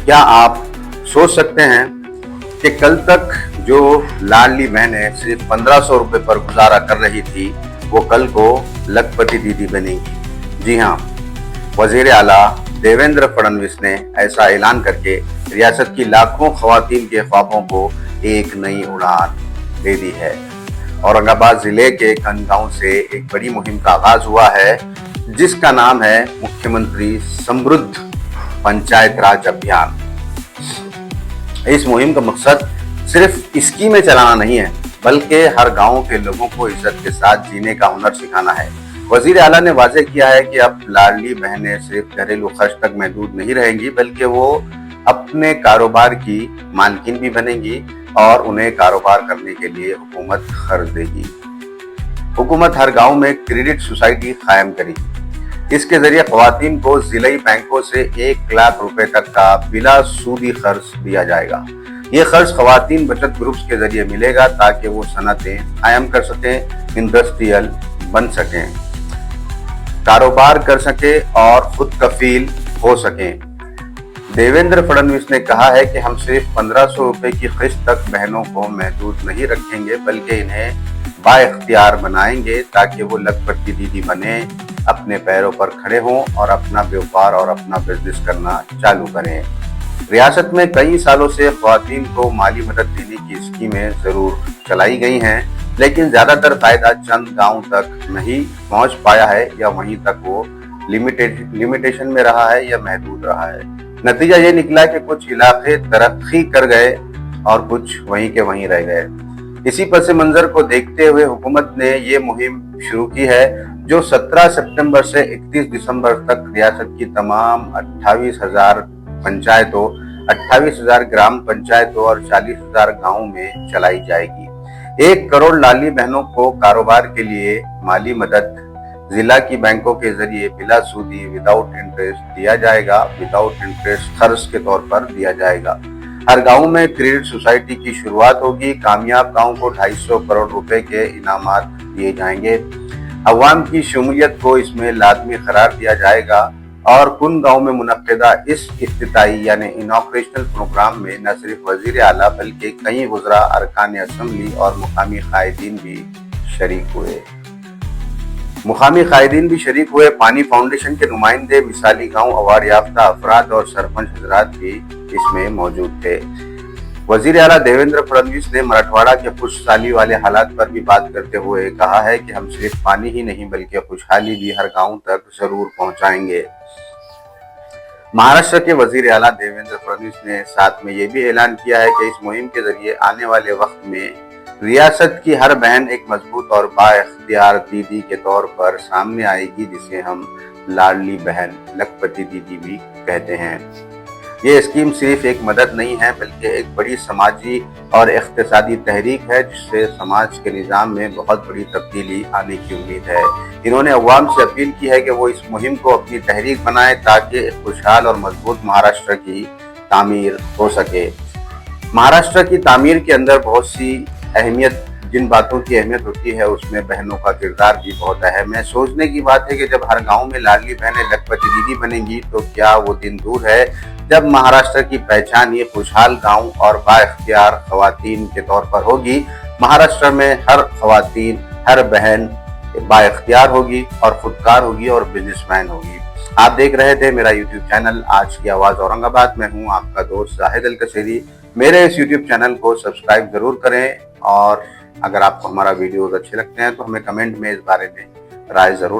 क्या आप सोच सकते हैं कि कल तक जो लाडली बहनें सिर्फ 1500 रुपए पर गुजारा कर रही थी वो कल को लखपति दीदी बनेंगी। जी हाँ, वजीर आला देवेंद्र फडणवीस ने ऐसा ऐलान करके रियासत की लाखों खवातीन के ख्वाबों को एक नई उड़ान दे दी है। औरंगाबाद जिले के कनगांव से एक बड़ी मुहिम का आगाज हुआ है जिसका नाम है मुख्यमंत्री समृद्ध पंचायत राज अभियान। इस मुहिम का मकसद सिर्फ स्कीमें चलाना नहीं है बल्कि हर गांव के लोगों को इज्जत के साथ जीने का हुनर सिखाना है। वजीर आला ने वाजे किया है कि अब लाडली बहनें सिर्फ घरेलू खर्च तक महदूद नहीं रहेंगी बल्कि वो अपने कारोबार की मालकिन भी बनेंगी और उन्हें कारोबार करने के लिए हुकूमत खर्च देगी। हुकूमत हर गांव में क्रेडिट सोसाइटी कायम करेगी। इसके जरिए खवातीन को जिलाई बैंकों से 1 लाख रुपए तक का बिला सूदी खर्च दिया जाएगा। ये खर्च खवातीन बचत ग्रुप्स के जरिए मिलेगा ताकि वो सनतें कायम कर सकें, इंडस्ट्रियल बन सकें, कारोबार कर सकें और खुद कफील हो सकें। देवेंद्र फडणवीस ने कहा है कि हम सिर्फ 1500 रुपए की किस्त तक बहनों को महदूद नहीं रखेंगे बल्कि इन्हें बाइख्तियार बनाएंगे ताकि वो लखपति दीदी बने, अपने पैरों पर खड़े हों और अपना व्यापार और अपना बिजनेस करना चालू करें। रियासत में कई सालों से खवातीन को माली मदद देने की स्कीमें जरूर चलाई गई हैं, लेकिन ज्यादातर फायदा चंद गांव तक नहीं पहुंच पाया है या वहीं तक वो लिमिटेशन में रहा है या महदूद रहा है। नतीजा ये निकला कि कुछ इलाके तरक्की कर गए और कुछ वहीं के वहीं रह गए। इसी पस मंजर को देखते हुए हुकूमत ने ये मुहिम शुरू की है जो 17 सितंबर से 31 दिसंबर तक रियासत की तमाम 28,000 पंचायतों, 28,000 ग्राम पंचायतों और 40,000 गांवों में चलाई जाएगी। 1 करोड़ लाडली बहनों को कारोबार के लिए माली मदद जिला की बैंकों के जरिए बिला सूदी विदाउट इंटरेस्ट दिया जाएगा। विदाउट इंटरेस्ट खर्च के तौर पर दिया जाएगा। हर गांव में क्रेडिट सोसाइटी की शुरुआत होगी। कामयाब गांव को 250 करोड़ रुपए के इनामात दिए जाएंगे। अवाम की शमूलियत को इसमें लाजमी करार दिया जाएगा और कुन गांव में मुनक्किदा इस इफ्तिताई यानी इनॉग्रेशनल प्रोग्राम में न सिर्फ वजीर आला बल्कि कई वज़रा, अरकान असम्बली और मुकामी कायदीन भी शरीक हुए। पानी फाउंडेशन के नुमाइंदे, मिसाली गांव अवार्ड याफ्ता अफराद और सरपंच हजरात भी इसमें मौजूद थे। वजीर आला देवेंद्र फडणवीस ने मराठवाड़ा के खुशहाली वाले हालात पर भी बात करते हुए कहा है कि हम सिर्फ पानी ही नहीं बल्कि खुशहाली भी हर गांव तक जरूर पहुंचाएंगे। महाराष्ट्र के वजीर आला देवेंद्र फडणवीस ने साथ में ये भी ऐलान किया है कि इस मुहिम के जरिए आने वाले वक्त में रियासत की हर बहन एक मजबूत और बाइख्तियार दीदी के तौर पर सामने आएगी जिसे हम लाडली बहन लखपति दीदी भी कहते हैं। ये स्कीम सिर्फ एक मदद नहीं है बल्कि एक बड़ी समाजी और इख्तिसादी तहरीक है जिससे समाज के निज़ाम में बहुत बड़ी तब्दीली आने की उम्मीद है। इन्होंने अवाम से अपील की है कि वो इस मुहिम को अपनी तहरीक बनाए ताकि खुशहाल और मजबूत महाराष्ट्र की तामीर हो सके। महाराष्ट्र की तामीर के अंदर बहुत सी अहमियत, जिन बातों की अहमियत होती है उसमें बहनों का किरदार भी बहुत अहम है। सोचने की बात है कि जब हर गांव में लाडली बहनें लखपति दीदी बनेंगी तो क्या वो दिन दूर है जब महाराष्ट्र की पहचान ये खुशहाल गांव और बाइख्तियार खवातीन के तौर पर होगी। महाराष्ट्र में हर खवातीन, हर बहन बाइख्तियार होगी और खुदकार होगी और बिजनेसमैन होगी। आप देख रहे थे मेरा यूट्यूब चैनल आज की आवाज औरंगाबाद। मैं हूं आपका दोस्त जाहिद अल-कसेरी। मेरे इस यूट्यूब चैनल को सब्सक्राइब जरूर करें और अगर आपको हमारा वीडियोस अच्छे लगते हैं तो हमें कमेंट में इस बारे में राय जरूर